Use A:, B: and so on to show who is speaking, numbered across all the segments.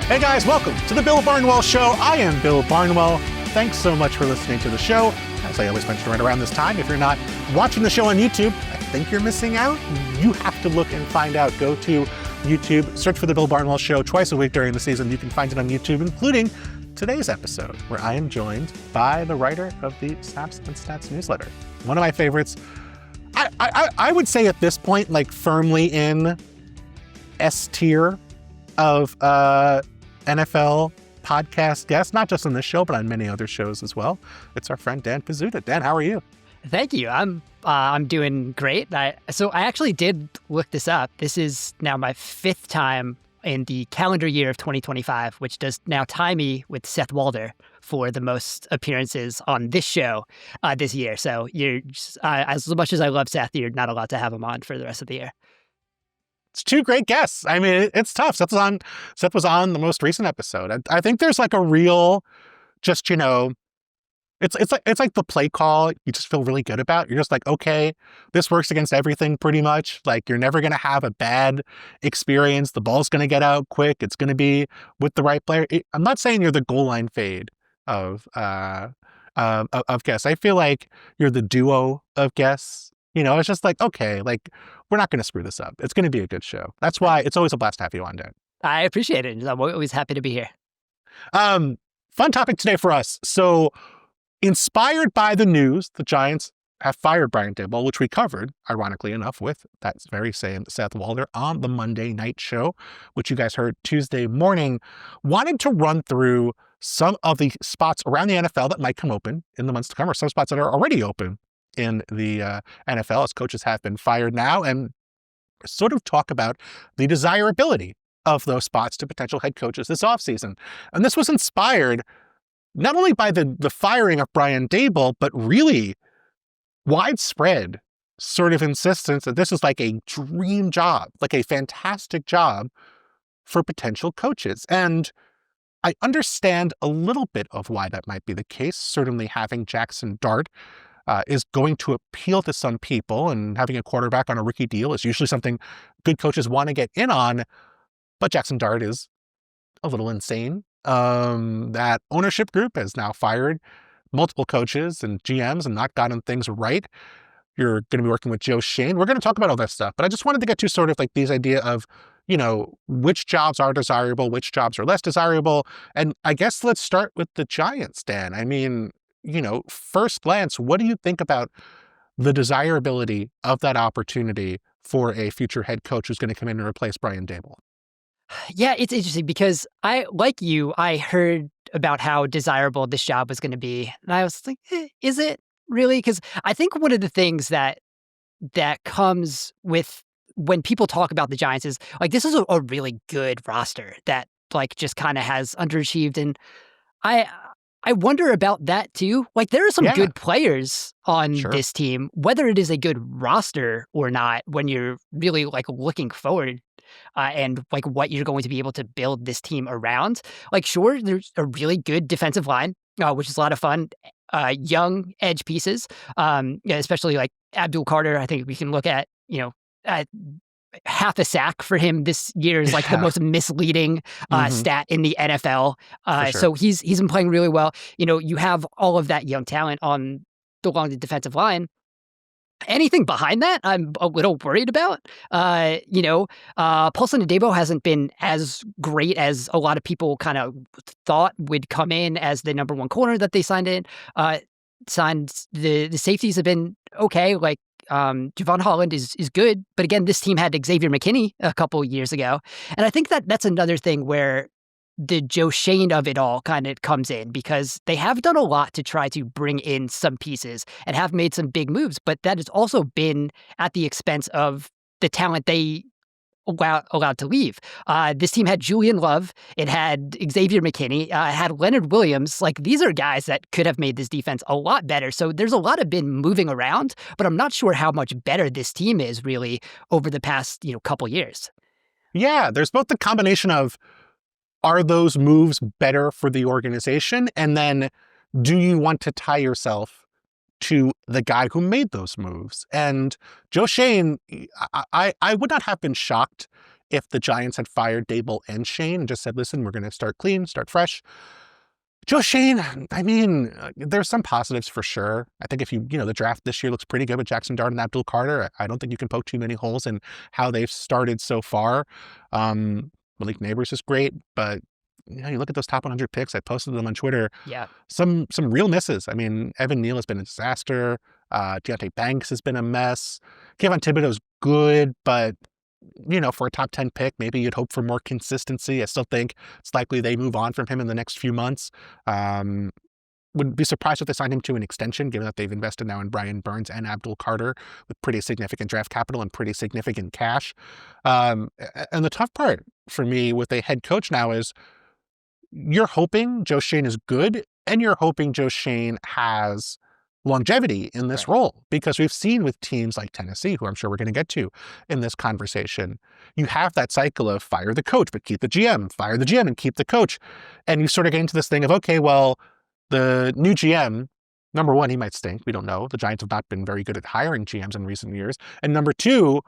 A: Hey guys, welcome to the Bill Barnwell Show. I am Bill Barnwell. Thanks so much for listening to the show. As I always mention right around this time, if you're not watching the show on YouTube, I think you're missing out. You have to look and find out. Go to YouTube, search for the Bill Barnwell Show twice a week during the season. You can find it on YouTube, including today's episode, where I am joined by the writer of the Snaps and Stats newsletter. One of my favorites. I would say at this point, like firmly in S tier of NFL podcast guests, not just on this show, but on many other shows as well. It's our friend Dan Pizzuta. Dan, how are you?
B: Thank you. I'm doing great. So I actually did look this up. This is now my fifth time in the calendar year of 2025, which does now tie me with Seth Walder for the most appearances on this show this year. So you're as much as I love Seth, you're not allowed to have him on for the rest of the year.
A: It's two great guests. I mean, it's tough. Seth was on the most recent episode. I think there's like a real, just, it's like the play call you just feel really good about. You're just like, okay, this works against everything pretty much. Like you're never going to have a bad experience. The ball's going to get out quick. It's going to be with the right player. I'm not saying you're the goal line fade of guests. I feel like you're the duo of guests. It's just like, okay, like we're not going to screw this up. It's going to be a good show. That's why it's always a blast to have you on, Dan.
B: I appreciate it. I'm always happy to be here.
A: Fun topic today for us. So inspired by the news, the Giants have fired Brian Daboll, which we covered, ironically enough, with that very same Seth Walder on the Monday night show, which you guys heard Tuesday morning. Wanted to run through some of the spots around the NFL that might come open in the months to come, or some spots that are already open in the NFL as coaches have been fired now, and sort of talk about the desirability of those spots to potential head coaches this offseason. And this was inspired not only by the firing of Brian Daboll, but really widespread sort of insistence that this is like a dream job, like a fantastic job for potential coaches. And I understand a little bit of why that might be the case. Certainly having Jackson Dart is going to appeal to some people, and having a quarterback on a rookie deal is usually something good coaches want to get in on. But Jackson Dart is a little insane. That ownership group has now fired multiple coaches and GMs and not gotten things right. You're going to be working with Joe Schoen. We're going to talk about all that stuff, but I just wanted to get to sort of like these idea of, which jobs are desirable, which jobs are less desirable. And I guess let's start with the Giants, Dan. I mean, first glance, what do you think about the desirability of that opportunity for a future head coach who's going to come in and replace Brian Daboll?
B: Yeah, it's interesting because I heard about how desirable this job was going to be. And I was like, is it really? Because I think one of the things that comes with when people talk about the Giants is like, this is a really good roster that like just kind of has underachieved. And I wonder about that too. Like there are some good players on this team, whether it is a good roster or not, when you're really like looking forward and like what you're going to be able to build this team around. Like sure, there's a really good defensive line, which is a lot of fun. Young edge pieces, especially like Abdul Carter. I think we can look at, half a sack for him this year is like the most misleading stat in the NFL. Sure. So he's been playing really well. You have all of that young talent along the defensive line. Anything behind that, I'm a little worried about. Paulson Adebo hasn't been as great as a lot of people kind of thought would come in as the number one corner that they signed in. The safeties have been okay. Like Javon Holland is good, but again, this team had Xavier McKinney a couple years ago, and I think that's another thing where the Joe Schoen of it all kind of comes in, because they have done a lot to try to bring in some pieces and have made some big moves, but that has also been at the expense of the talent they allowed to leave. This team had Julian Love. It had Xavier McKinney. It had Leonard Williams. Like, these are guys that could have made this defense a lot better. So there's a lot of been moving around, but I'm not sure how much better this team is really over the past, couple years.
A: Yeah, there's both the combination of, are those moves better for the organization? And then, do you want to tie yourself to the guy who made those moves? And Joe Schoen, I would not have been shocked if the Giants had fired Dable and Shane and just said, listen, we're going to start clean, start fresh. Joe Shane, I mean, there's some positives for sure. I think if the draft this year looks pretty good with Jackson Dart and Abdul Carter. I don't think you can poke too many holes in how they've started so far. Malik Neighbors is great, but you look at those top 100 picks. I posted them on Twitter.
B: Yeah.
A: Some real misses. I mean, Evan Neal has been a disaster. Deontay Banks has been a mess. Kayvon Thibodeau's good, but for a top 10 pick, maybe you'd hope for more consistency. I still think it's likely they move on from him in the next few months. Wouldn't be surprised if they signed him to an extension, given that they've invested now in Brian Burns and Abdul Carter with pretty significant draft capital and pretty significant cash. And the tough part for me with a head coach now is you're hoping Joe Shane is good, and you're hoping Joe Shane has longevity in this role, because we've seen with teams like Tennessee, who I'm sure we're going to get to in this conversation, you have that cycle of fire the coach, but keep the GM, fire the GM and keep the coach. And you sort of get into this thing of, okay, well, the new GM, number one, he might stink. We don't know. The Giants have not been very good at hiring GMs in recent years. And number two,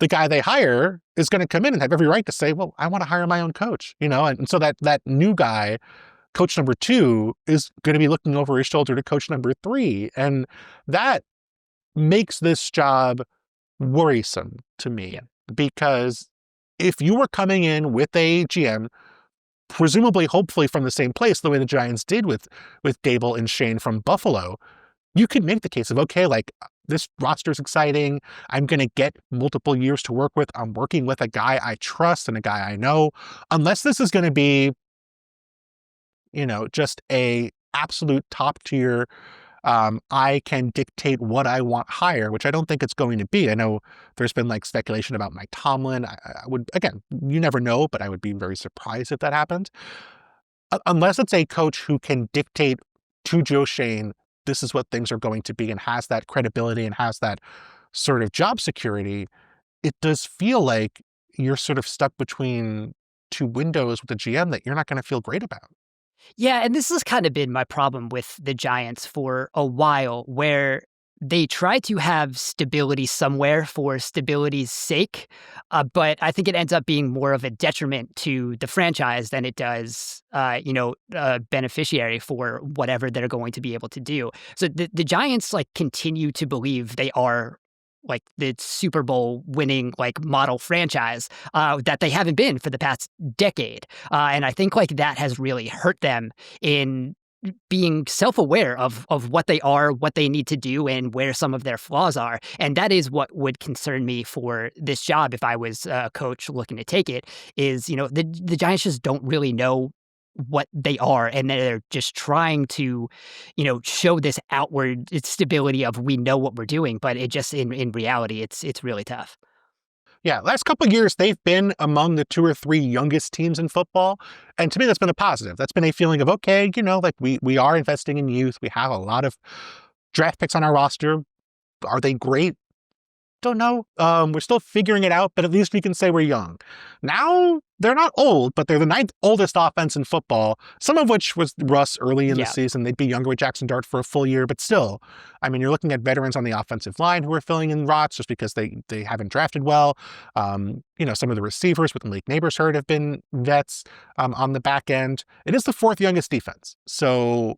A: the guy they hire is going to come in and have every right to say, well, I want to hire my own coach, and so that new guy, coach number two, is going to be looking over his shoulder to coach number three. And that makes this job worrisome to me, because if you were coming in with a GM, presumably, hopefully from the same place, the way the Giants did with Dable and Shane from Buffalo, you could make the case of, okay, like, this roster is exciting. I'm going to get multiple years to work with. I'm working with a guy I trust and a guy I know. Unless this is going to be just a absolute top tier, I can dictate what I want hire, which I don't think it's going to be. I know there's been speculation about Mike Tomlin. I would, again, you never know, but I would be very surprised if that happened. Unless it's a coach who can dictate to Joe Shane, this is what things are going to be, and has that credibility and has that sort of job security, it does feel like you're sort of stuck between two windows with a GM that you're not going to feel great about.
B: Yeah, and this has kind of been my problem with the Giants for a while, where they try to have stability somewhere for stability's sake, but I think it ends up being more of a detriment to the franchise than it does, a beneficiary for whatever they're going to be able to do. So the Giants continue to believe they are the Super Bowl winning model franchise that they haven't been for the past decade. And I think that has really hurt them in being self-aware of what they are, what they need to do, and where some of their flaws are. And that is what would concern me for this job if I was a coach looking to take it, is, the Giants just don't really know what they are, and they're just trying to, show this outward stability of, we know what we're doing, but it just in reality, it's really tough.
A: Yeah, last couple of years, they've been among the 2 or 3 youngest teams in football. And to me, that's been a positive. That's been a feeling of, okay, we are investing in youth. We have a lot of draft picks on our roster. Are they great? Don't know. We're still figuring it out, but at least we can say we're young. Now, they're not old, but they're the 9th oldest offense in football, some of which was Russ early in the season. They'd be younger with Jackson Dart for a full year, but still, I mean, you're looking at veterans on the offensive line who are filling in rots just because they haven't drafted well. Some of the receivers with Malik Neighbors hurt have been vets on the back end. It is the 4th youngest defense. So,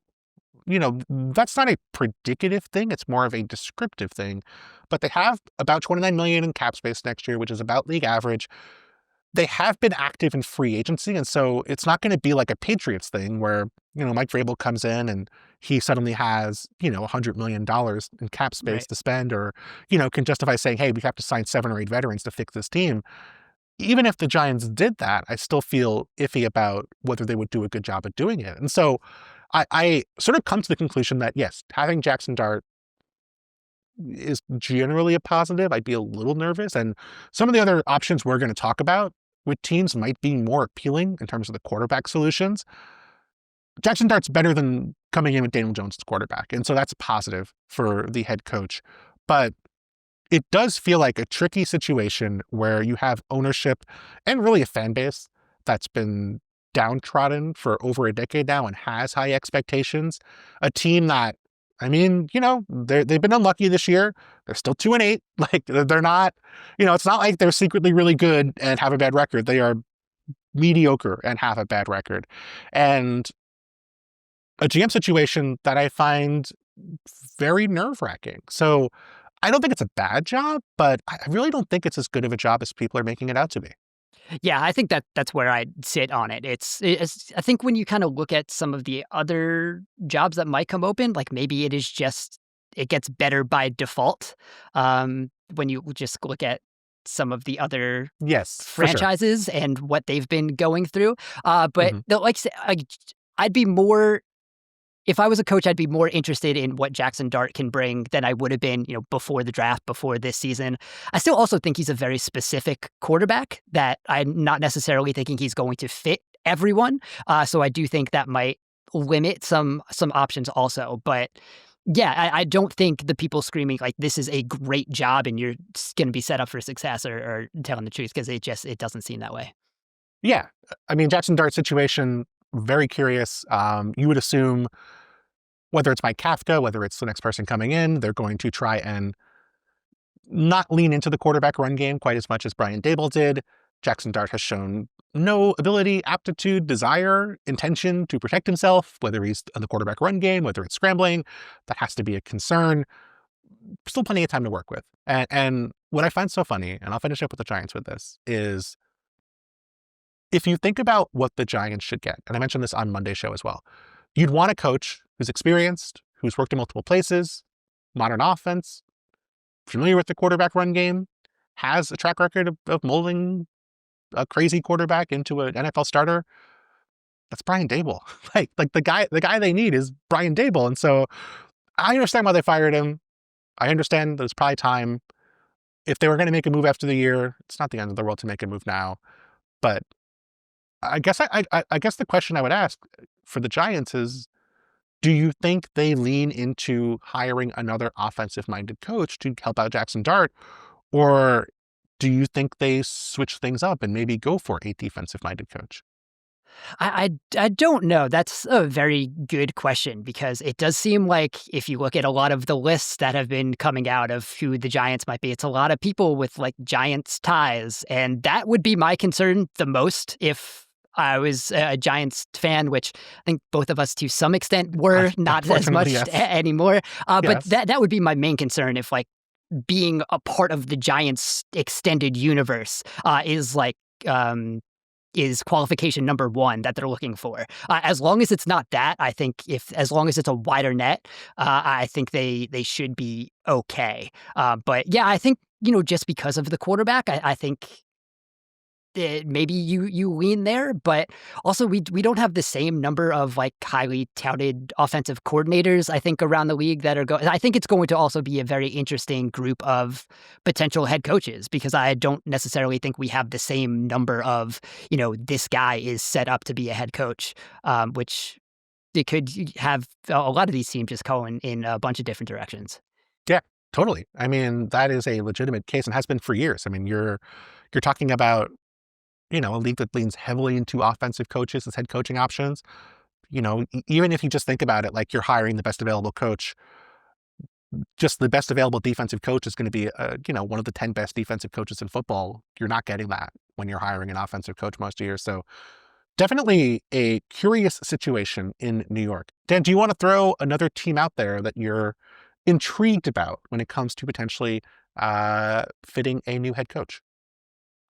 A: that's not a predicative thing. It's more of a descriptive thing. But they have about $29 million in cap space next year, which is about league average. They have been active in free agency, and so it's not going to be like a Patriots thing where, Mike Vrabel comes in and he suddenly has, $100 million in cap space to spend, or, can justify saying, hey, we have to sign 7 or 8 veterans to fix this team. Even if the Giants did that, I still feel iffy about whether they would do a good job at doing it. And so I sort of come to the conclusion that, yes, having Jackson Dart is generally a positive. I'd be a little nervous. And some of the other options we're going to talk about with teams might be more appealing in terms of the quarterback solutions. Jackson Dart's better than coming in with Daniel Jones as quarterback. And so that's a positive for the head coach. But it does feel like a tricky situation where you have ownership and really a fan base that's been downtrodden for over a decade now and has high expectations. A team that, I mean, they've been unlucky this year. They're still 2-8. Like they're not, it's not like they're secretly really good and have a bad record. They are mediocre and have a bad record. And a GM situation that I find very nerve-wracking. So I don't think it's a bad job, but I really don't think it's as good of a job as people are making it out to be.
B: Yeah, I think that's where I'd sit on it. I think when you kind of look at some of the other jobs that might come open, like maybe it is just it gets better by default. When you just look at some of the other
A: Yes, for sure.
B: franchises and what they've been going through. But
A: Mhm.
B: like, I'd be more if I was a coach, I'd be more interested in what Jackson Dart can bring than I would have been, before the draft, before this season. I still also think he's a very specific quarterback that I'm not necessarily thinking he's going to fit everyone. So I do think that might limit some options also. But yeah, I don't think the people screaming like this is a great job and you're going to be set up for success are telling the truth because it doesn't seem that way.
A: Yeah. I mean, Jackson Dart's situation, very curious. You would assume whether it's Mike Kafka, whether it's the next person coming in, they're going to try and not lean into the quarterback run game quite as much as Brian Dable did. Jackson Dart has shown no ability, aptitude, desire, intention to protect himself, whether he's in the quarterback run game, whether it's scrambling. That has to be a concern. Still plenty of time to work with. And what I find so funny, and I'll finish up with the Giants with this, is if you think about what the Giants should get, and I mentioned this on Monday's show as well, you'd want a coach who's experienced, who's worked in multiple places, modern offense, familiar with the quarterback run game, has a track record of molding a crazy quarterback into an NFL starter. That's Brian Dable. Like the guy they need is Brian Dable. And so I understand why they fired him. I understand that it's probably time. If they were going to make a move after the year, it's not the end of the world to make a move now. But I guess I guess the question I would ask for the Giants is, do you think they lean into hiring another offensive-minded coach to help out Jackson Dart, or do you think they switch things up and maybe go for a defensive-minded coach?
B: I don't know. That's a very good question because it does seem like if you look at a lot of the lists that have been coming out of who the Giants might be, it's a lot of people with like Giants ties. And that would be my concern the most if I was a Giants fan, which I think both of us to some extent were not as much
A: Unfortunately, yes.
B: Anymore. But
A: Yes.
B: that would be my main concern if like being a part of the Giants extended universe is qualification number one that they're looking for. As long as it's not that, I think as long as it's a wider net, I think they should be okay. But yeah, I think just because of the quarterback, I think maybe you lean there, but also we don't have the same number of like highly touted offensive coordinators I think around the league that are going. I think it's going to also be a very interesting group of potential head coaches because I don't necessarily think we have the same number of this guy is set up to be a head coach, which it could have a lot of these teams just going in a bunch of different directions.
A: Yeah, totally. I mean, that is a legitimate case and has been for years. I mean, you're talking about, a league that leans heavily into offensive coaches as head coaching options. Even if you just think about it, like you're hiring the best available coach, just the best available defensive coach is going to be, one of the 10 best defensive coaches in football. You're not getting that when you're hiring an offensive coach most years. So definitely a curious situation in New York. Dan, do you want to throw another team out there that you're intrigued about when it comes to potentially fitting a new head coach?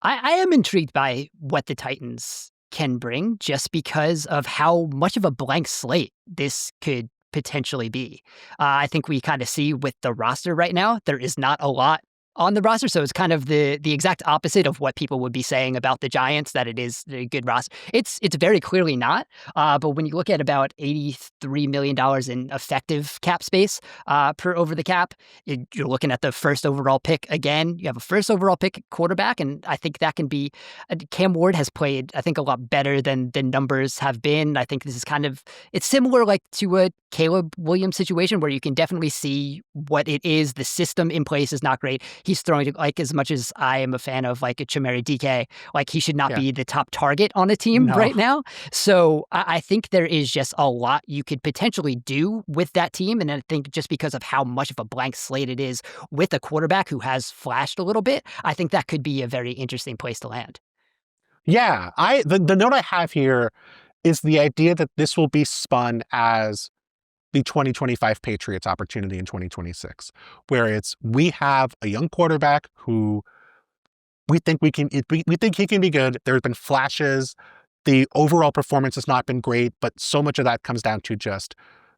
B: I am intrigued by what the Titans can bring just because of how much of a blank slate this could potentially be. I think we kind of see with the roster right now, there is not a lot on the roster. So it's kind of the exact opposite of what people would be saying about the Giants, that it is a good roster. It's very clearly not. But when you look at about $83 million in effective cap space per over the cap, you're looking at the first overall pick again. You have a first overall pick quarterback, and I think that can be Cam Ward has played, I think, a lot better than the numbers have been. I think this is it's similar like to a Caleb Williams situation where you can definitely see what it is. The system in place is not great. he's throwing, like, as much as I am a fan of, like, a Chimere DK, like, he should not
A: Yeah.
B: be the top target on a team
A: No.
B: right now. So I think there is just a lot you could potentially do with that team, and I think just because of how much of a blank slate it is with a quarterback who has flashed a little bit, I think that could be a very interesting place to land.
A: Yeah, the note I have here is the idea that this will be spun as the 2025 Patriots opportunity in 2026, where it's we have a young quarterback who we think we think he can be good. There have been flashes. The overall performance has not been great, but so much of that comes down to just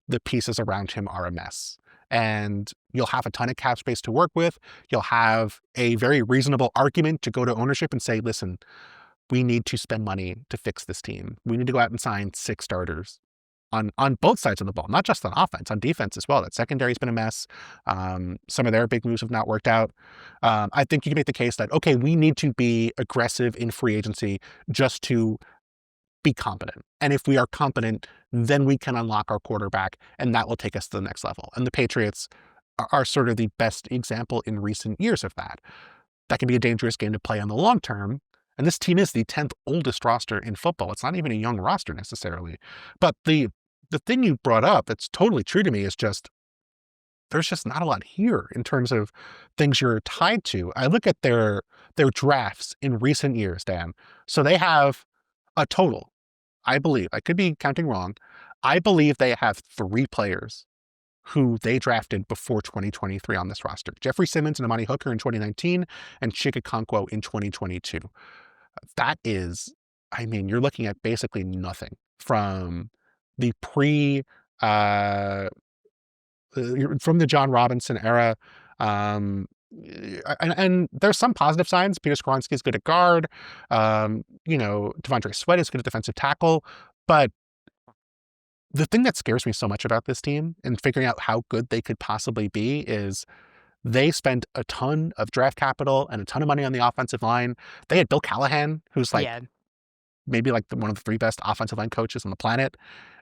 A: the pieces around him are a mess. And you'll have a ton of cap space to work with. You'll have a very reasonable argument to go to ownership and say, listen, we need to spend money to fix this team. We need to go out and sign 6 starters on both sides of the ball, not just on offense, on defense as well. That secondary's been a mess. Some of their big moves have not worked out. I think you can make the case that, okay, we need to be aggressive in free agency just to be competent. And if we are competent, then we can unlock our quarterback, and that will take us to the next level. And the Patriots are sort of the best example in recent years of that. That can be a dangerous game to play on the long term. And this team is the 10th oldest roster in football. It's not even a young roster necessarily. But the thing you brought up that's totally true to me is just there's just not a lot here in terms of things you're tied to. I look at their drafts in recent years, Dan. So they have a total, I believe, I could be counting wrong, I believe they have 3 players who they drafted before 2023 on this roster. Jeffrey Simmons and Amani Hooker in 2019 and Chika Okonkwo in 2022. That is, I mean, you're looking at basically nothing from the from the John Robinson era. And there's some positive signs. Peter Skoronski is good at guard. Devondre Sweat is good at defensive tackle. But the thing that scares me so much about this team and figuring out how good they could possibly be is they spent a ton of draft capital and a ton of money on the offensive line. They had Bill Callahan, who's like
B: Yeah.
A: maybe like one of the 3 best offensive line coaches on the planet,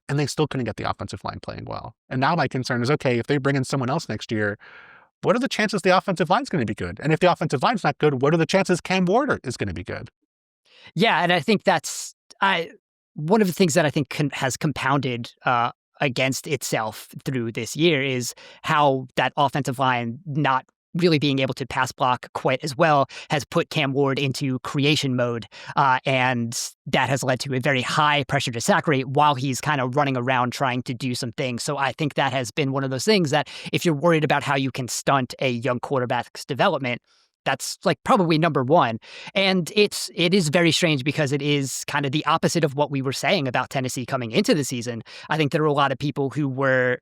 A: and they still couldn't get the offensive line playing well. And now my concern is, okay, if they bring in someone else next year, what are the chances the offensive line's going to be good? And if the offensive line's not good, what are the chances Cam Ward is going to be good?
B: Yeah, and I think that's one of the things that I think has compounded against itself through this year is how that offensive line not really being able to pass block quite as well has put Cam Ward into creation mode, and that has led to a very high pressure to sack rate while he's kind of running around trying to do some things. So I think that has been one of those things that if you're worried about how you can stunt a young quarterback's development, that's like probably number one. And it is very strange because it is kind of the opposite of what we were saying about Tennessee coming into the season. I think there were a lot of people who were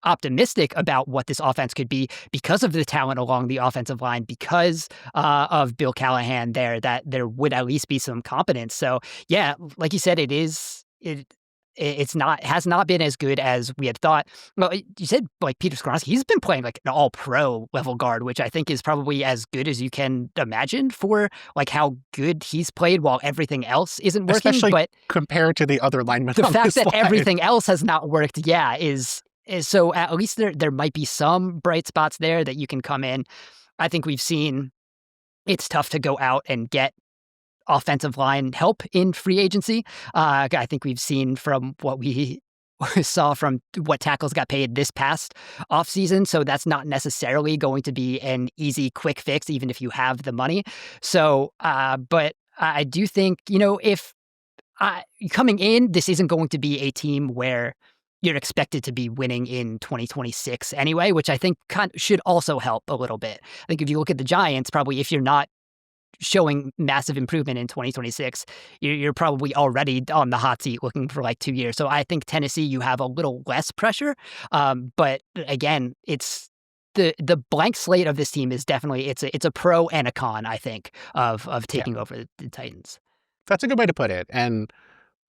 B: optimistic about what this offense could be because of the talent along the offensive line, because of Bill Callahan there, that there would at least be some competence. So yeah, like you said, has not been as good as we had thought. Well, you said like Peter Skoronski, he's been playing like an all-pro level guard, which I think is probably as good as you can imagine for like how good he's played while everything else isn't working.
A: Especially
B: but
A: compared to the other linemen.
B: The
A: on
B: fact
A: this
B: that
A: line.
B: everything else has not worked, yeah, is so at least there might be some bright spots there that you can come in. I think we've seen it's tough to go out and get offensive line help in free agency. I think we've seen from what we saw from what tackles got paid this past offseason. So that's not necessarily going to be an easy, quick fix, even if you have the money. So, but I do think, if coming in, this isn't going to be a team where you're expected to be winning in 2026 anyway, which I think should also help a little bit. I think if you look at the Giants, probably if you're not showing massive improvement in 2026, you're probably already on the hot seat looking for like 2 years. So I think Tennessee, you have a little less pressure. But again, it's the blank slate of this team is definitely it's a pro and a con, I think, of taking over the Titans.
A: That's a good way to put it. And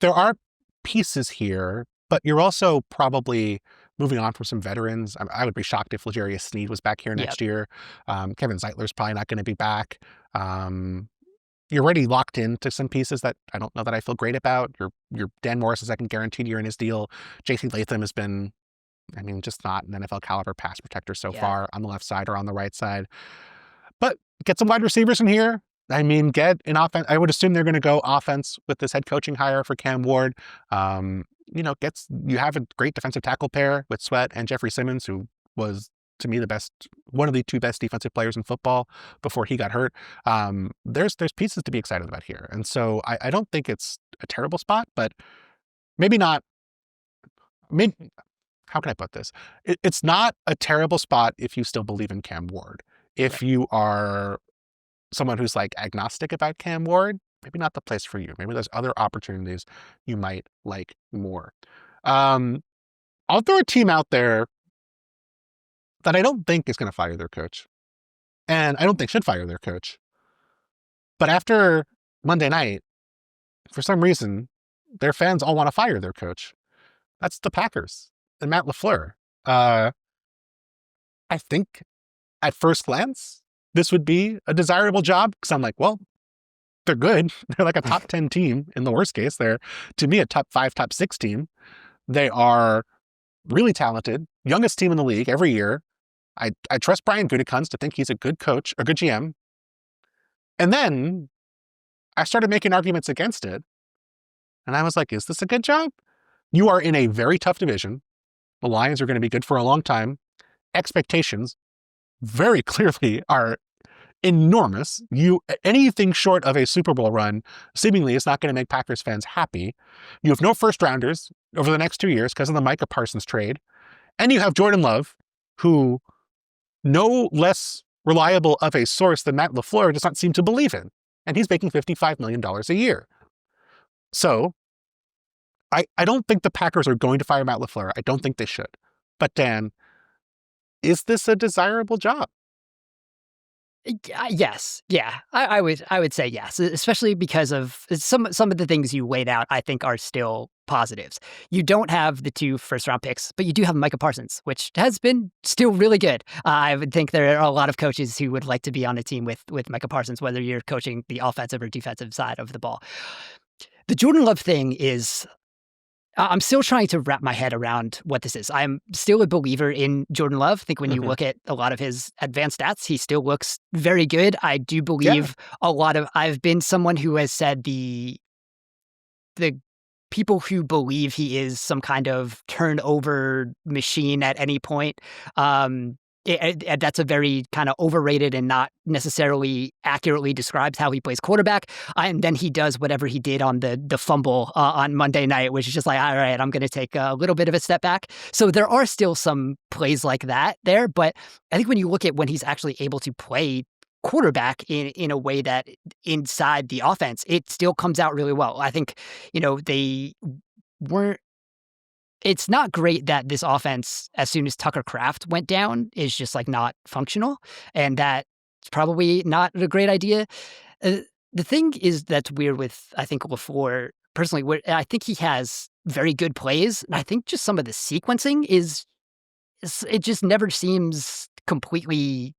A: there are pieces here, but you're also probably moving on from some veterans. I would be shocked if L'Jarius Sneed was back here next year. Kevin Zeitler's probably not going to be back. You're already locked into some pieces that I don't know that I feel great about. Your Dan Morris is second guaranteed year in his deal. J.C. Latham has been, just not an NFL caliber pass protector so far on the left side or on the right side. But get some wide receivers in here. I mean, get an offense. I would assume they're going to go offense with this head coaching hire for Cam Ward. You have a great defensive tackle pair with Sweat and Jeffrey Simmons, who was, to me, one of the two best defensive players in football before he got hurt. There's pieces to be excited about here. And so I don't think it's a terrible spot, but maybe not. Maybe, how can I put this? It's not a terrible spot if you still believe in Cam Ward. If you are someone who's like agnostic about Cam Ward, maybe not the place for you. Maybe there's other opportunities you might like more. I'll throw a team out there that I don't think is going to fire their coach. And I don't think should fire their coach. But after Monday night, for some reason, their fans all want to fire their coach. That's the Packers and Matt LaFleur. I think at first glance, this would be a desirable job because I'm like, well, they're good. They're like a top 10 team in the worst case. They're, to me, a top 5, top 6 team. They are really talented, youngest team in the league every year. I trust Brian Gutekunst to think he's a good coach, a good GM. And then I started making arguments against it. And I was like, is this a good job? You are in a very tough division. The Lions are going to be good for a long time. Expectations very clearly are enormous. Anything short of a Super Bowl run seemingly is not going to make Packers fans happy. You have no first rounders over the next 2 years because of the Micah Parsons trade. And you have Jordan Love, who no less reliable of a source than Matt LaFleur does not seem to believe in. And he's making $55 million a year. So I don't think the Packers are going to fire Matt LaFleur. I don't think they should. But Dan, is this a desirable job?
B: Yes. Yeah. I would say yes, especially because of some of the things you laid out, I think are still positives. You don't have the 2 first-round picks, but you do have Micah Parsons, which has been still really good. I would think there are a lot of coaches who would like to be on a team with Micah Parsons, whether you're coaching the offensive or defensive side of the ball. The Jordan Love thing is, I'm still trying to wrap my head around what this is. I'm still a believer in Jordan Love. I think when you look at a lot of his advanced stats, he still looks very good. I do believe I've been someone who has said the people who believe he is some kind of turnover machine at any point, that's a very kind of overrated and not necessarily accurately describes how he plays quarterback. And then he does whatever he did on the fumble on Monday night, which is just like, all right, I'm going to take a little bit of a step back. So there are still some plays like that there. But I think when you look at when he's actually able to play quarterback in a way that inside the offense, it still comes out really well. I think, they weren't. It's not great that this offense, as soon as Tucker Kraft went down, is just like not functional, and that's probably not a great idea. The thing is that's weird with, I think, LaFleur personally, where I think he has very good plays, and I think just some of the sequencing it just never seems completely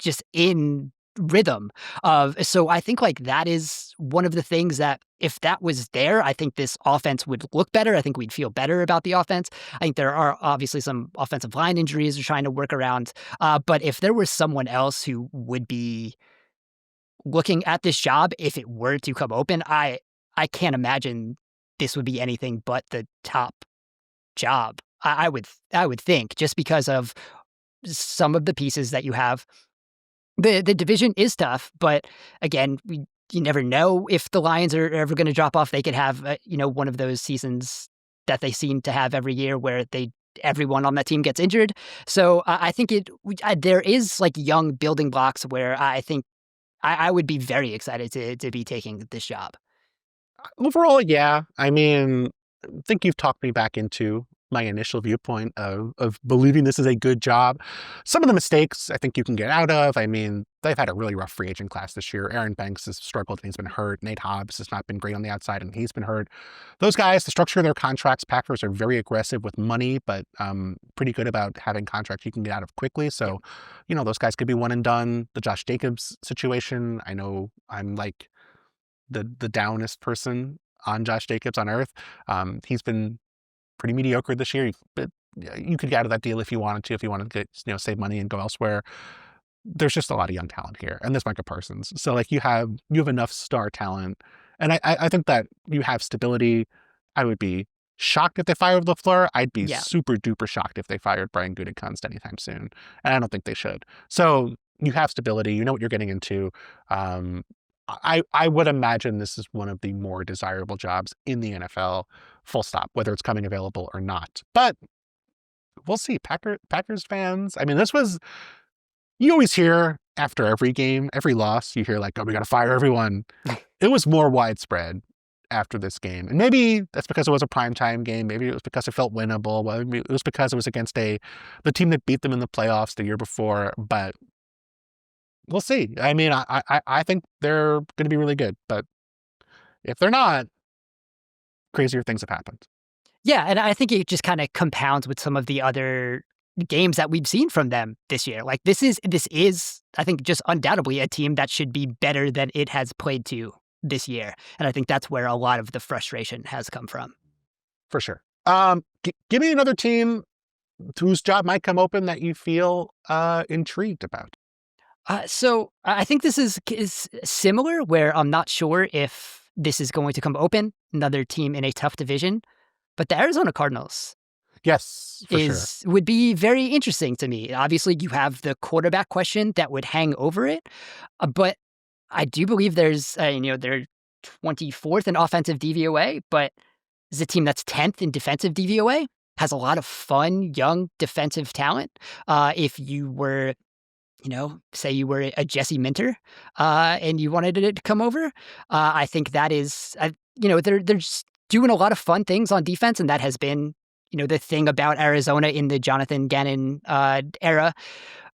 B: just in rhythm so I think like that is one of the things that if that was there, I think this offense would look better. I think we'd feel better about the offense. I think there are obviously some offensive line injuries we're trying to work around. But if there was someone else who would be looking at this job, if it were to come open, I can't imagine this would be anything but the top job. I would think, just because of some of the pieces that you have. The division is tough, but again, you never know if the Lions are ever going to drop off. They could have, one of those seasons that they seem to have every year where everyone on that team gets injured. So I think there is like young building blocks where I think I would be very excited to be taking this job.
A: Overall, yeah. I mean, I think you've talked me back into my initial viewpoint of believing this is a good job. Some of the mistakes I think you can get out of. I mean, they've had a really rough free agent class this year. Aaron Banks has struggled and he's been hurt. Nate Hobbs has not been great on the outside and he's been hurt. Those guys, the structure of their contracts, Packers are very aggressive with money, but pretty good about having contracts you can get out of quickly. So, those guys could be one and done. The Josh Jacobs situation, I know I'm like the downest person on Josh Jacobs on earth. He's been pretty mediocre this year, but you could get out of that deal if you wanted to get, save money and go elsewhere. there's just a lot of young talent here, and there's Micah Parsons. So like you have enough star talent, and I think that you have stability. I would be shocked if they fired LaFleur. I'd be
B: Yeah.
A: super duper shocked if they fired Brian Gutekunst anytime soon, and I don't think they should. So you have stability. You know what you're getting into. I would imagine this is one of the more desirable jobs in the NFL. Full stop. Whether it's coming available or not, but we'll see. Packers fans. I mean, this was. You always hear after every game, every loss, you hear like, "Oh, we got to fire everyone." It was more widespread after this game, and maybe that's because it was a primetime game. Maybe it was because it felt winnable. Well, maybe it was because it was against the team that beat them in the playoffs the year before. But we'll see. I mean, I think they're going to be really good, but if they're not, crazier things have happened.
B: Yeah, and I think it just kinda compounds with some of the other games that we've seen from them this year. Like, this is, I think, just undoubtedly a team that should be better than it has played to this year, and I think that's where a lot of the frustration has come from.
A: For sure. Give me another team whose job might come open that you feel intrigued about.
B: So I think this is similar, where I'm not sure if this is going to come open, another team in a tough division, but the Arizona Cardinals
A: Yes, for sure.
B: would be very interesting to me. Obviously, you have the quarterback question that would hang over it, but I do believe they're 24th in offensive DVOA, but is a team that's 10th in defensive DVOA, has a lot of fun, young defensive talent. If you were, say you were a Jesse Minter, and you wanted it to come over, I think that is, they're just doing a lot of fun things on defense, and that has been, the thing about Arizona in the Jonathan Gannon era.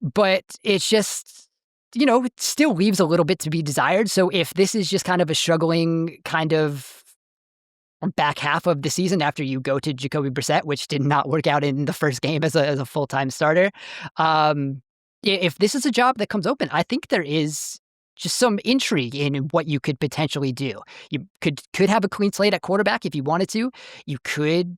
B: But it's just, it still leaves a little bit to be desired. So if this is just kind of a struggling kind of back half of the season after you go to Jacoby Brissett, which did not work out in the first game as a full-time starter, if this is a job that comes open, I think there is just some intrigue in what you could potentially do. You could have a clean slate at quarterback if you wanted to. You could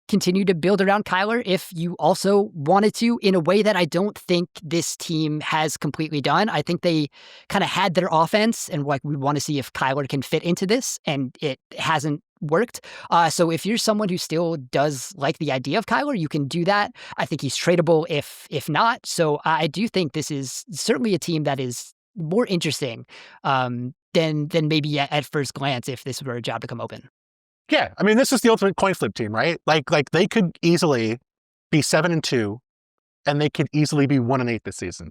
B: continue to build around Kyler if you also wanted to, in a way that I don't think this team has completely done. I think they kind of had their offense, and like, we want to see if Kyler can fit into this, and it hasn't worked. So if you're someone who still does like the idea of Kyler, you can do that. I think he's tradable if not. So I do think this is certainly a team that is more interesting than maybe at first glance if this were a job to come open.
A: Yeah, I mean, this is the ultimate coin flip team, right? Like they could easily be 7-2, and they could easily be 1-8 this season.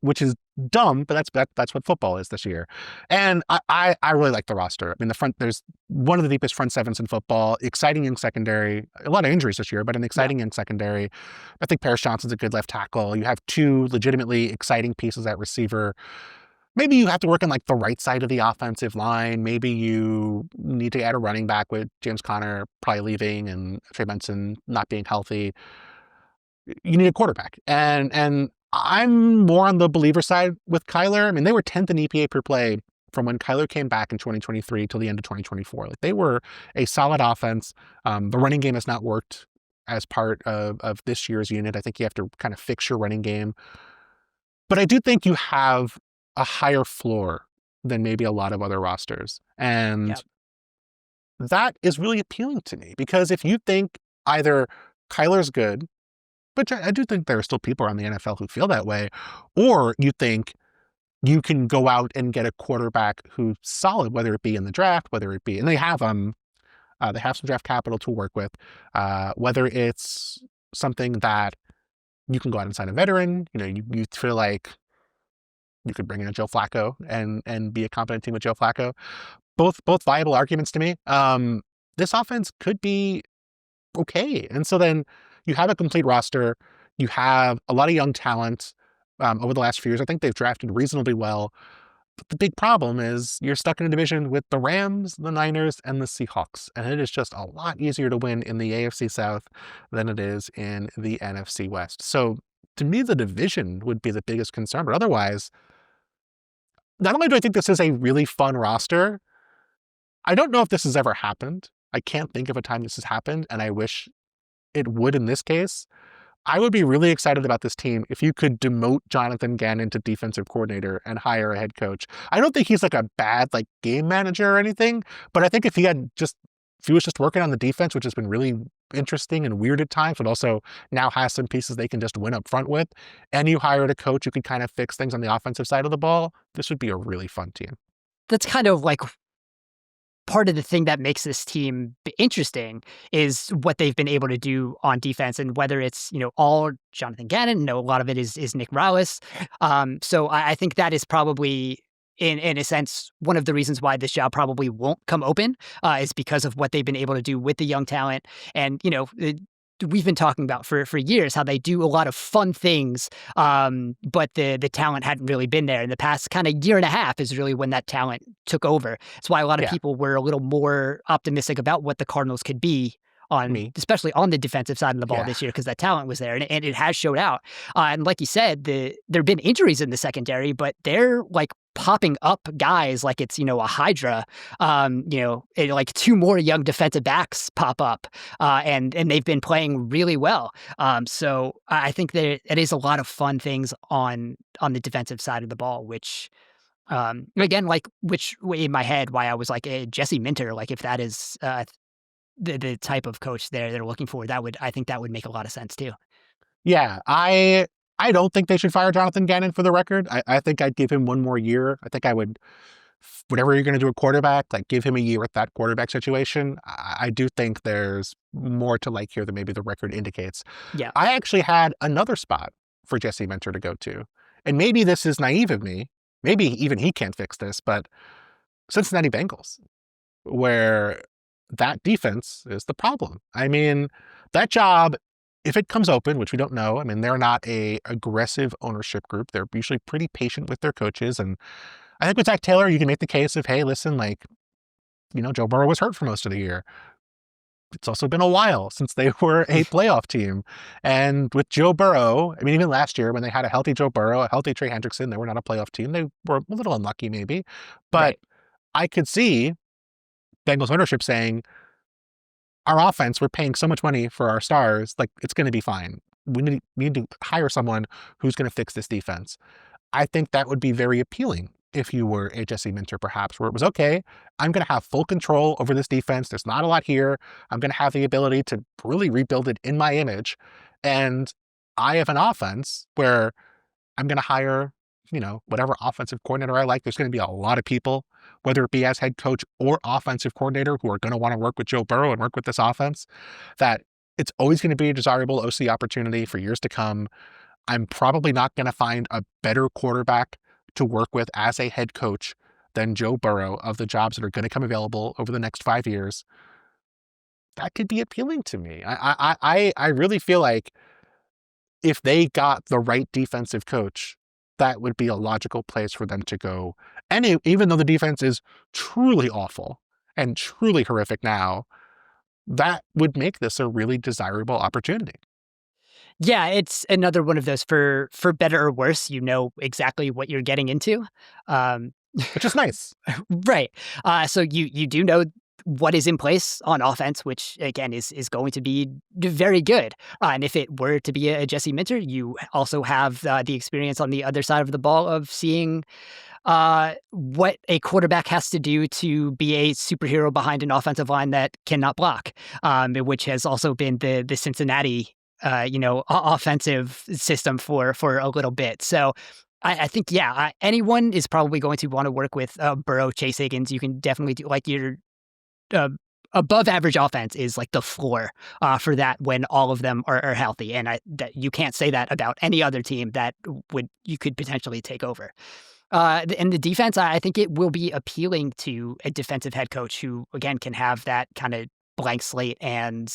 A: Which is dumb, but that's what football is this year. And I really like the roster. I mean, there's one of the deepest front sevens in football, exciting young secondary, a lot of injuries this year, but an exciting young secondary. I think Paris Johnson's a good left tackle. You have two legitimately exciting pieces at receiver. Maybe you have to work on like the right side of the offensive line. Maybe you need to add a running back with James Conner probably leaving and Trey Benson not being healthy. You need a quarterback. And I'm more on the believer side with Kyler. I mean, they were 10th in EPA per play from when Kyler came back in 2023 till the end of 2024. Like, they were a solid offense. The running game has not worked as part of this year's unit. I think you have to kind of fix your running game. But I do think you have a higher floor than maybe a lot of other rosters. And that is really appealing to me, because if you think either Kyler's good, but I do think there are still people around the NFL who feel that way, or you think you can go out and get a quarterback who's solid, whether it be in the draft, whether it be, and they have some draft capital to work with, whether it's something that you can go out and sign a veteran, you feel like you could bring in a Joe Flacco and be a competent team with Joe Flacco. Both viable arguments to me. This offense could be okay. And so then you have a complete roster. You have a lot of young talent over the last few years. I think they've drafted reasonably well. But the big problem is you're stuck in a division with the Rams, the Niners, and the Seahawks. And it is just a lot easier to win in the AFC South than it is in the NFC West. So to me, the division would be the biggest concern. But otherwise, not only do I think this is a really fun roster, I don't know if this has ever happened. I can't think of a time this has happened, and I wish it would in this case. I would be really excited about this team if you could demote Jonathan Gannon to defensive coordinator and hire a head coach. I don't think he's like a bad like game manager or anything, but I think if he was just working on the defense, which has been really interesting and weird at times, but also now has some pieces they can just win up front with, and you hired a coach who could kind of fix things on the offensive side of the ball, this would be a really fun team.
B: That's kind of like part of the thing that makes this team interesting is what they've been able to do on defense, and whether it's all Jonathan Gannon. A lot of it is Nick Rallis. So I think that is probably in a sense one of the reasons why this job probably won't come open is because of what they've been able to do with the young talent. And we've been talking about for years how they do a lot of fun things, but the talent hadn't really been there. In the past kind of year and a half is really when that talent took over. That's why a lot of
A: Yeah,
B: people were a little more optimistic about what the Cardinals could be
A: me.
B: especially on the defensive side of the ball
A: Yeah.
B: this year, because that talent was there and it has showed out. And like you said, there have been injuries in the secondary, but they're like popping up guys like it's a hydra. Like two more young defensive backs pop up, and they've been playing really well. So I think that it is a lot of fun things on the defensive side of the ball, which again, like which in my head why I was like Jesse Minter, like if that is the type of coach they're looking for, I think that would make a lot of sense too.
A: Yeah, I don't think they should fire Jonathan Gannon for the record. I think I'd give him one more year. I think I would, whatever you're going to do at quarterback, like give him a year with that quarterback situation. I do think there's more to like here than maybe the record indicates.
B: Yeah.
A: I actually had another spot for Jesse Mentor to go to. And maybe this is naive of me. Maybe even he can't fix this, but Cincinnati Bengals, where that defense is the problem. I mean, that job, if it comes open, which we don't know, I mean, they're not a aggressive ownership group. They're usually pretty patient with their coaches. And I think with Zach Taylor, you can make the case of, hey, listen, like, Joe Burrow was hurt for most of the year. It's also been a while since they were a playoff team. And with Joe Burrow, I mean, even last year when they had a healthy Joe Burrow, a healthy Trey Hendrickson, they were not a playoff team. They were a little unlucky maybe. But
B: Right.
A: I could see Bengals ownership saying, our offense, we're paying so much money for our stars, like it's going to be fine. We need to hire someone who's going to fix this defense. I think that would be very appealing if you were a Jesse Minter, perhaps, where it was, okay, I'm going to have full control over this defense. There's not a lot here. I'm going to have the ability to really rebuild it in my image. And I have an offense where I'm going to hire, whatever offensive coordinator I like. There's going to be a lot of people, whether it be as head coach or offensive coordinator, who are going to want to work with Joe Burrow and work with this offense, that it's always going to be a desirable OC opportunity for years to come. I'm probably not going to find a better quarterback to work with as a head coach than Joe Burrow of the jobs that are going to come available over the next 5 years. That could be appealing to me. I really feel like if they got the right defensive coach, that would be a logical place for them to go. And even though the defense is truly awful and truly horrific now, that would make this a really desirable opportunity.
B: Yeah, it's another one of those for better or worse, you know exactly what you're getting into. Um,
A: Which is nice.
B: right. So you do know what is in place on offense, which again is going to be very good. And if it were to be a Jesse Minter, you also have the experience on the other side of the ball of seeing what a quarterback has to do to be a superhero behind an offensive line that cannot block, which has also been the Cincinnati offensive system for a little bit. So I think, yeah, anyone is probably going to want to work with Burrow, Chase Higgins. You can definitely do like your above average offense is like the floor for that when all of them are healthy. And that you can't say that about any other team that you could potentially take over. And the defense, I think it will be appealing to a defensive head coach who, again, can have that kind of blank slate and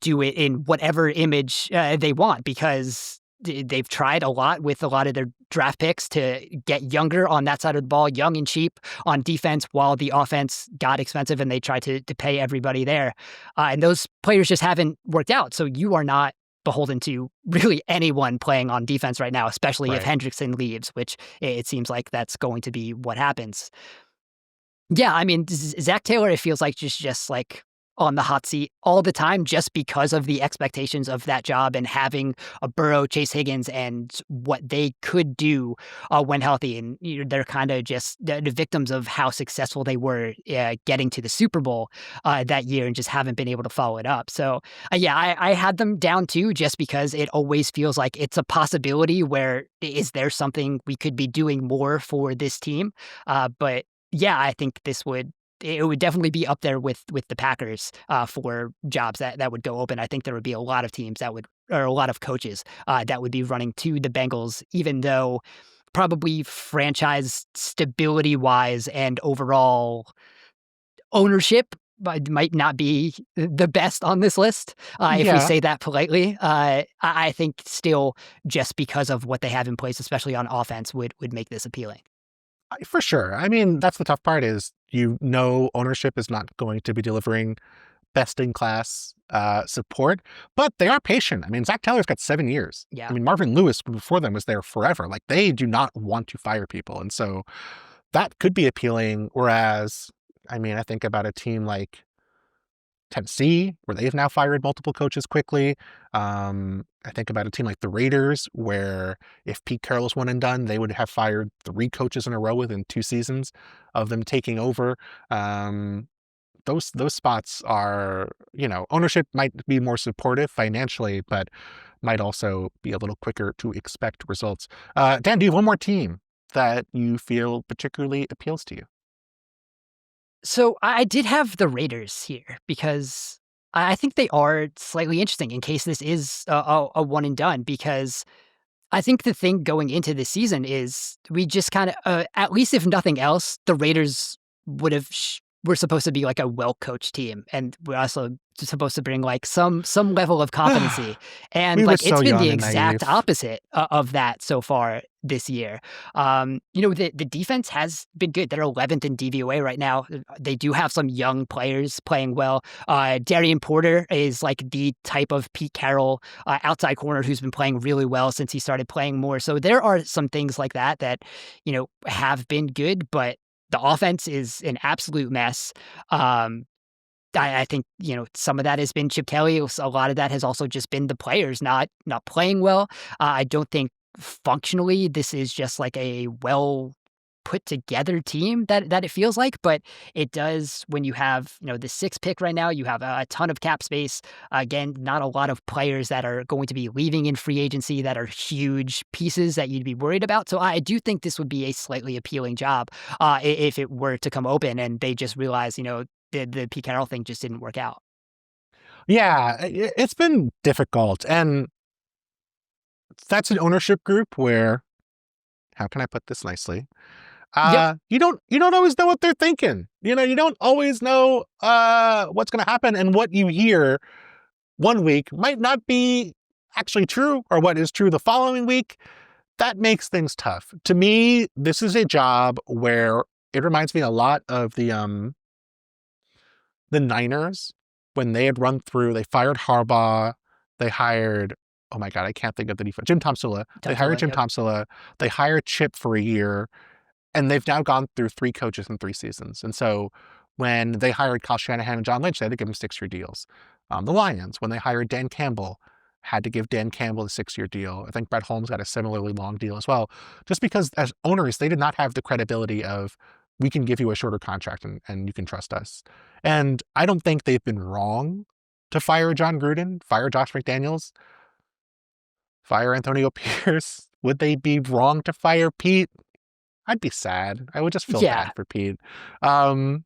B: do it in whatever image they want, because they've tried a lot with a lot of their draft picks to get younger on that side of the ball, young and cheap on defense, while the offense got expensive and they tried to pay everybody there. And those players just haven't worked out. So you are not beholden to really anyone playing on defense right now, especially if
A: Right.
B: Hendrickson leaves, which it seems like that's going to be what happens. Yeah, I mean, Zach Taylor, it feels like just like on the hot seat all the time just because of the expectations of that job and having a Burrow, Chase Higgins, and what they could do when healthy. And they're kind of just the victims of how successful they were getting to the Super Bowl that year and just haven't been able to follow it up. So, yeah, I had them down too, just because it always feels like it's a possibility where is there something we could be doing more for this team? But yeah, I think it would definitely be up there with the Packers for jobs that would go open. I think there would be a lot of teams that would, or a lot of coaches that would be running to the Bengals, even though probably franchise stability wise and overall ownership might not be the best on this list, if we
A: Yeah,
B: say that politely. I think still just because of what they have in place, especially on offense, would make this appealing.
A: for sure. I mean, that's the tough part is ownership is not going to be delivering best in class support, but they are patient. I mean, Zach Taylor's got 7 years. I
B: Yeah.
A: mean, Marvin Lewis before them was there forever. Like they do not want to fire people. And so that could be appealing. Whereas, I mean, I think about a team like Tennessee, where they've now fired multiple coaches quickly. I think about a team like the Raiders, where if Pete Carroll's one and done, they would have fired 3 coaches in a row within 2 seasons of them taking over. Um, those spots are, ownership might be more supportive financially, but might also be a little quicker to expect results. Dan, do you have one more team that you feel particularly appeals to you?
B: So I did have the Raiders here because I think they are slightly interesting in case this is a one and done. Because I think the thing going into this season is we just kind of, at least if nothing else, the Raiders would have were supposed to be like a well coached team, and we're also supposed to bring like some level of competency, and
A: We were
B: like it's
A: so
B: been
A: young
B: the
A: and
B: exact
A: naive.
B: opposite of that so far this year. The defense has been good. They're 11th in DVOA right now. They do have some young players playing well. Darian Porter is like the type of Pete Carroll outside corner who's been playing really well since he started playing more. So there are some things like that have been good, but the offense is an absolute mess. I think some of that has been Chip Kelly. A lot of that has also just been the players not playing well. I don't think functionally this is just like a well put together team that it feels like, but it does when you have the sixth pick right now. You have a ton of cap space. Again, not a lot of players that are going to be leaving in free agency that are huge pieces that you'd be worried about. So I do think this would be a slightly appealing job if it were to come open and they just realize the Pete Carroll thing just didn't work out.
A: Yeah, it's been difficult. And that's an ownership group where, how can I put this nicely?
B: Yep.
A: You don't always know what they're thinking. You don't always know what's going to happen, and what you hear one week might not be actually true, or what is true the following week. That makes things tough. To me, this is a job where it reminds me a lot of the Niners when they had run through. They fired Harbaugh. They hired, oh my God, I can't think of the defense. Jim Tomsula. They
B: Tom
A: hired
B: Sula,
A: Jim
B: yep.
A: Tomsula. They hired Chip for a year. And they've now gone through 3 coaches in 3 seasons. And so when they hired Kyle Shanahan and John Lynch, they had to give them 6-year deals. The Lions, when they hired Dan Campbell, had to give Dan Campbell a 6-year deal. I think Brett Holmes got a similarly long deal as well. Just because as owners, they did not have the credibility of, we can give you a shorter contract and you can trust us. And I don't think they've been wrong to fire John Gruden, fire Josh McDaniels, fire Antonio Pierce. Would they be wrong to fire Pete? I'd be sad. I would just feel
B: Yeah.
A: bad for Pete. Um,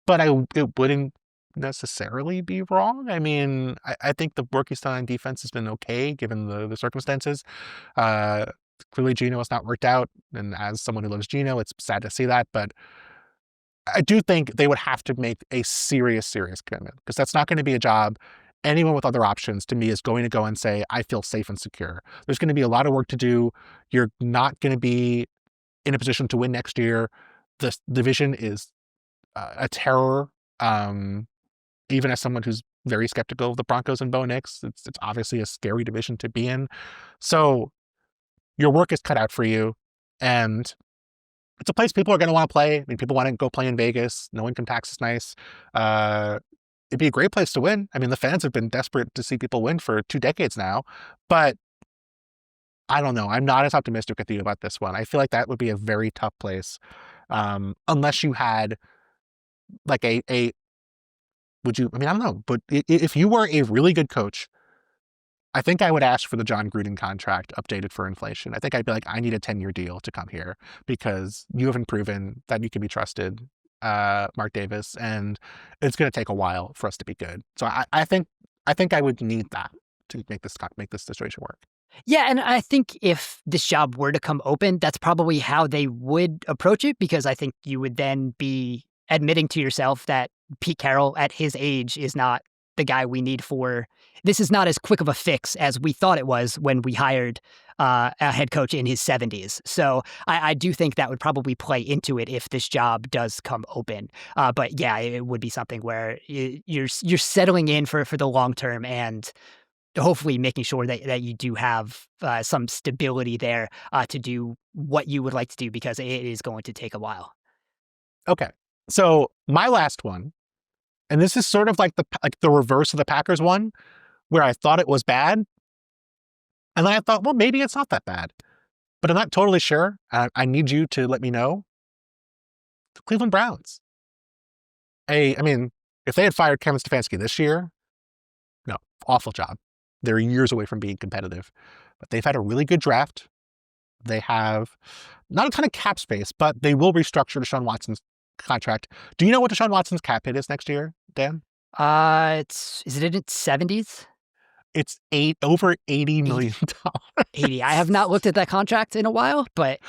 A: but it wouldn't necessarily be wrong. I mean, I think the work he's done on defense has been okay given the circumstances. Uh, Clearly, Geno has not worked out, and as someone who loves Geno, it's sad to see that. But I do think they would have to make a serious, serious commitment, because that's not going to be a job anyone with other options to me is going to go and say, I feel safe and secure. There's going to be a lot of work to do. You're not going to be in a position to win next year. The division is a terror. Even as someone who's very skeptical of the Broncos and Bo Nix, it's obviously a scary division to be in. So your work is cut out for you, and it's a place people are going to want to play. I mean, people want to go play in Vegas. No income tax is nice. It'd be a great place to win. I mean, the fans have been desperate to see people win for 2 decades now, but I don't know. I'm not as optimistic with you about this one. I feel like that would be a very tough place, unless you had like a. Would you? I mean, I don't know. But if you were a really good coach, I think I would ask for the John Gruden contract updated for inflation. I think I'd be like, I need a 10-year deal to come here because you haven't proven that you can be trusted, Mark Davis, and it's going to take a while for us to be good. So I think I would need that to make this situation work.
B: Yeah, and I think if this job were to come open, that's probably how they would approach it, because I think you would then be admitting to yourself that Pete Carroll at his age is not the guy we need for this. Is not as quick of a fix as we thought it was when we hired a head coach in his 70s. So I do think that would probably play into it if this job does come open. But yeah, it would be something where you're settling in for the long term, and hopefully making sure that you do have some stability there to do what you would like to do, because it is going to take a while.
A: Okay, so my last one, and this is sort of like the reverse of the Packers one, where I thought it was bad, and then I thought, well, maybe it's not that bad, but I'm not totally sure. I need you to let me know. The Cleveland Browns. I mean, if they had fired Kevin Stefanski this year, no, awful job. They're years away from being competitive, but they've had a really good draft. They have not a ton of cap space, but they will restructure Deshaun Watson's contract. Do you know what Deshaun Watson's cap hit is next year, Dan?
B: Is it in its 70s?
A: It's over $80 million.
B: 80. I have not looked at that contract in a while, but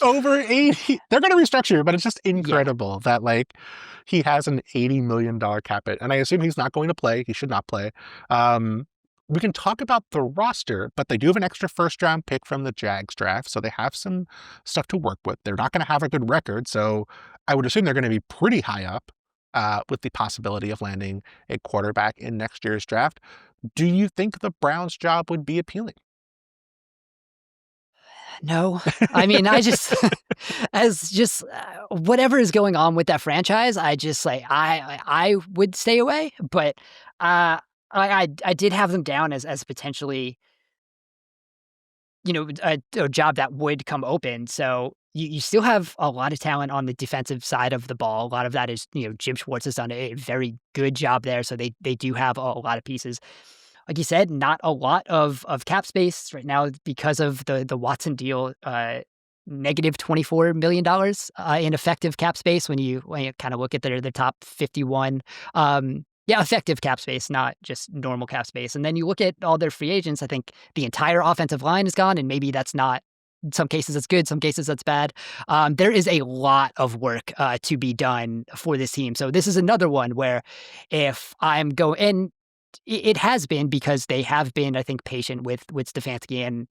A: over 80. They're going to restructure, but it's just incredible that like he has an $80 million cap hit. And I assume he's not going to play. He should not play. We can talk about the roster, but they do have an extra first-round pick from the Jags draft, so they have some stuff to work with. They're not going to have a good record, so I would assume they're going to be pretty high up with the possibility of landing a quarterback in next year's draft. Do you think the Browns' job would be appealing?
B: no. I mean, I just whatever is going on with that franchise, I just like I would stay away. But I did have them down as potentially, a job that would come open. So you still have a lot of talent on the defensive side of the ball. A lot of that is, Jim Schwartz has done a very good job there. So they do have a lot of pieces. Like you said, not a lot of cap space right now because of the Watson deal. Negative $24 million in effective cap space when you kind of look at their top 51. Yeah, effective cap space, not just normal cap space. And then you look at all their free agents, I think the entire offensive line is gone, and maybe that's not, in some cases that's good, some cases that's bad. There is a lot of work to be done for this team. So this is another one where if I'm going, and it has been because they have been, I think, patient with Stefanski and,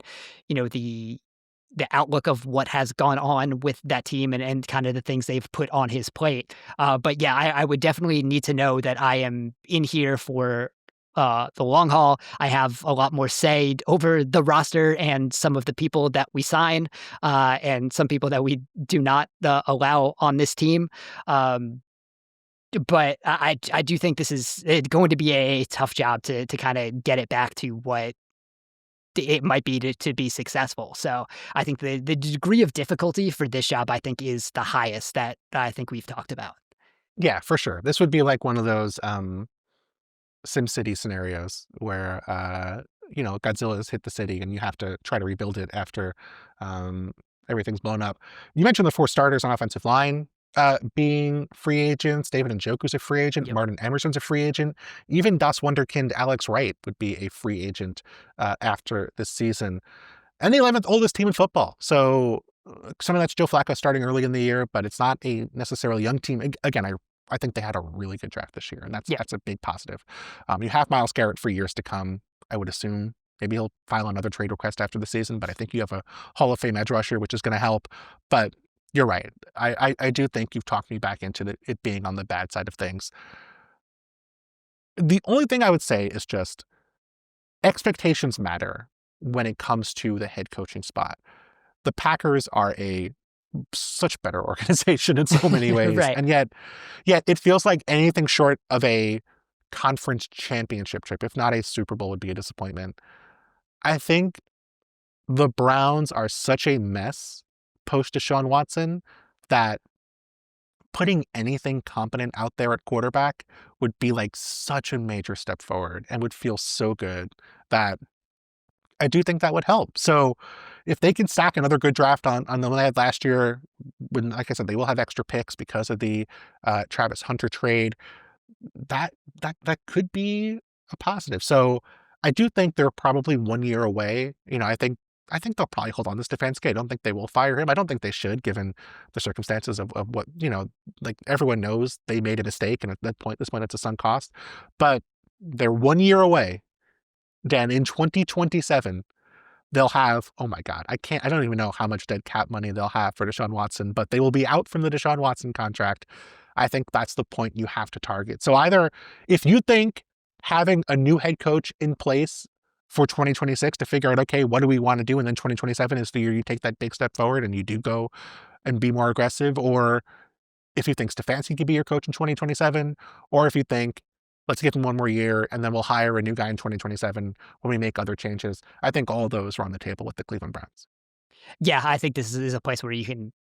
B: the outlook of what has gone on with that team and kind of the things they've put on his plate. But yeah, I would definitely need to know that I am in here for the long haul. I have a lot more say over the roster and some of the people that we sign and some people that we do not allow on this team. But I do think this is going to be a tough job to kind of get it back to what it might be to be successful. So I think the degree of difficulty for this job, I think, is the highest that I think we've talked about.
A: Yeah, for sure. This would be like one of those SimCity scenarios where Godzilla's hit the city and you have to try to rebuild it after everything's blown up. You mentioned the 4 starters on offensive line being free agents. David Njoku's a free agent.
B: Yep.
A: Martin Emerson's a free agent. Even Das Wunderkind Alex Wright would be a free agent after this season. And the 11th oldest team in football. So some of that's Joe Flacco starting early in the year, but it's not a necessarily young team. Again, I think they had a really good draft this year, and that's a big positive. You have Myles Garrett for years to come, I would assume. Maybe he'll file another trade request after the season, but I think you have a Hall of Fame edge rusher, which is going to help. But you're right. I do think you've talked me back into it being on the bad side of things. The only thing I would say is just expectations matter when it comes to the head coaching spot. The Packers are a such better organization in so many ways.
B: Right.
A: And yet it feels like anything short of a conference championship trip, if not a Super Bowl, would be a disappointment. I think the Browns are such a mess post Deshaun Watson that putting anything competent out there at quarterback would be like such a major step forward and would feel so good that I do think that would help. So if they can stack another good draft on the one they had last year, when, like I said, they will have extra picks because of the Travis Hunter trade, that could be a positive. So I do think they're probably 1 year away. I think they'll probably hold on to Stefanski. I don't think they will fire him. I don't think they should, given the circumstances of what, like everyone knows they made a mistake. And at this point, it's a sunk cost. But they're 1 year away. Dan, in 2027, they'll have, oh my God, I don't even know how much dead cap money they'll have for Deshaun Watson, but they will be out from the Deshaun Watson contract. I think that's the point you have to target. So either if you think having a new head coach in place for 2026 to figure out, okay, what do we want to do? And then 2027 is the year you take that big step forward and you do go and be more aggressive. Or if you think Stefanski could be your coach in 2027, or if you think, let's give him 1 more year and then we'll hire a new guy in 2027 when we make other changes. I think all of those are on the table with the Cleveland Browns.
B: Yeah, I think this is a place where you can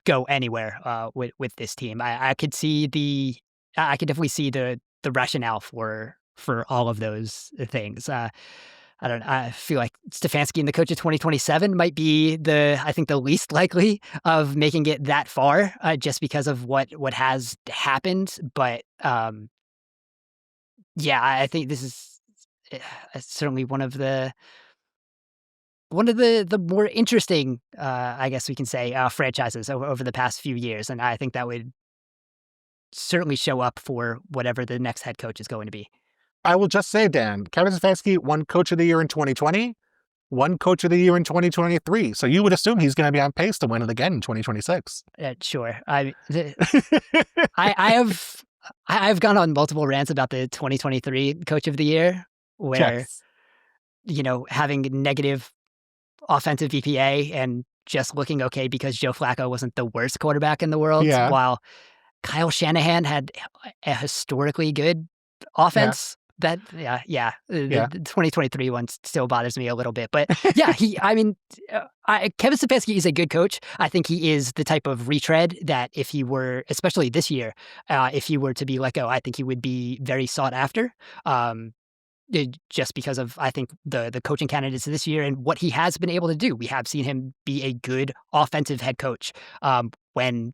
B: go anywhere with this team. I could definitely see the rationale for all of those things. I feel like Stefanski and the coach of 2027 might be I think the least likely of making it that far, just because of what has happened. But yeah, I think this is certainly one of the more interesting, I guess we can say, franchises over the past few years, and I think that would certainly show up for whatever the next head coach is going to be.
A: I will just say, Dan, Kevin Stefanski won Coach of the Year in 2020, won Coach of the Year in 2023. So you would assume he's going to be on pace to win it again in 2026.
B: Sure. I've gone on multiple rants about the 2023 Coach of the Year, where having negative offensive EPA and just looking okay because Joe Flacco wasn't the worst quarterback in the world, while Kyle Shanahan had a historically good offense. The 2023 one still bothers me a little bit, but yeah, Kevin Stefanski is a good coach. I think he is the type of retread that if he were, especially this year, if he were to be let go, I think he would be very sought after. Just because of, I think, the coaching candidates this year and what he has been able to do. We have seen him be a good offensive head coach when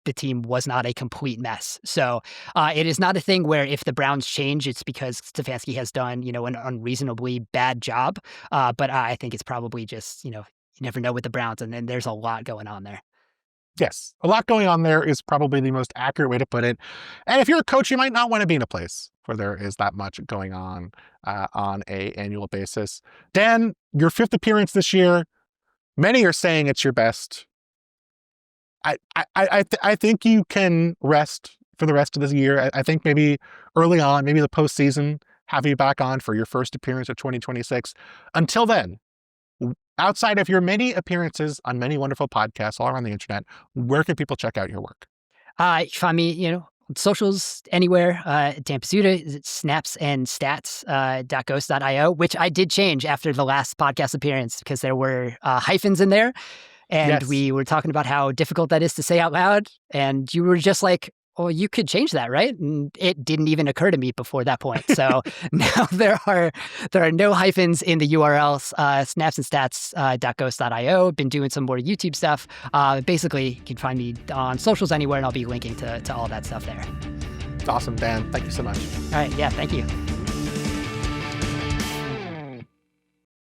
B: the team was not a complete mess. So it is not a thing where if the Browns change, it's because Stefanski has done, an unreasonably bad job. But I think it's probably just, you never know with the Browns, and then there's a lot going on there.
A: Yes, a lot going on there is probably the most accurate way to put it. And if you're a coach, you might not want to be in a place where there is that much going on a annual basis. Dan, your 5th appearance this year, many are saying it's your best. I think you can rest for the rest of this year. I think maybe early on, maybe the postseason, have you back on for your first appearance of 2026. Until then, outside of your many appearances on many wonderful podcasts all around the internet, where can people check out your work?
B: You find me, on socials anywhere. Dan Pizzuta, snapsandstats.ghost.io, which I did change after the last podcast appearance because there were hyphens in there. And we were talking about how difficult that is to say out loud. And you were just like, oh, you could change that, right? And it didn't even occur to me before that point. So now there are no hyphens in the URLs, snapsandstats.ghost.io. Been doing some more YouTube stuff. Basically, you can find me on socials anywhere, and I'll be linking to all that stuff there.
A: Awesome, Dan. Thank you so much.
B: All right. Yeah, thank you.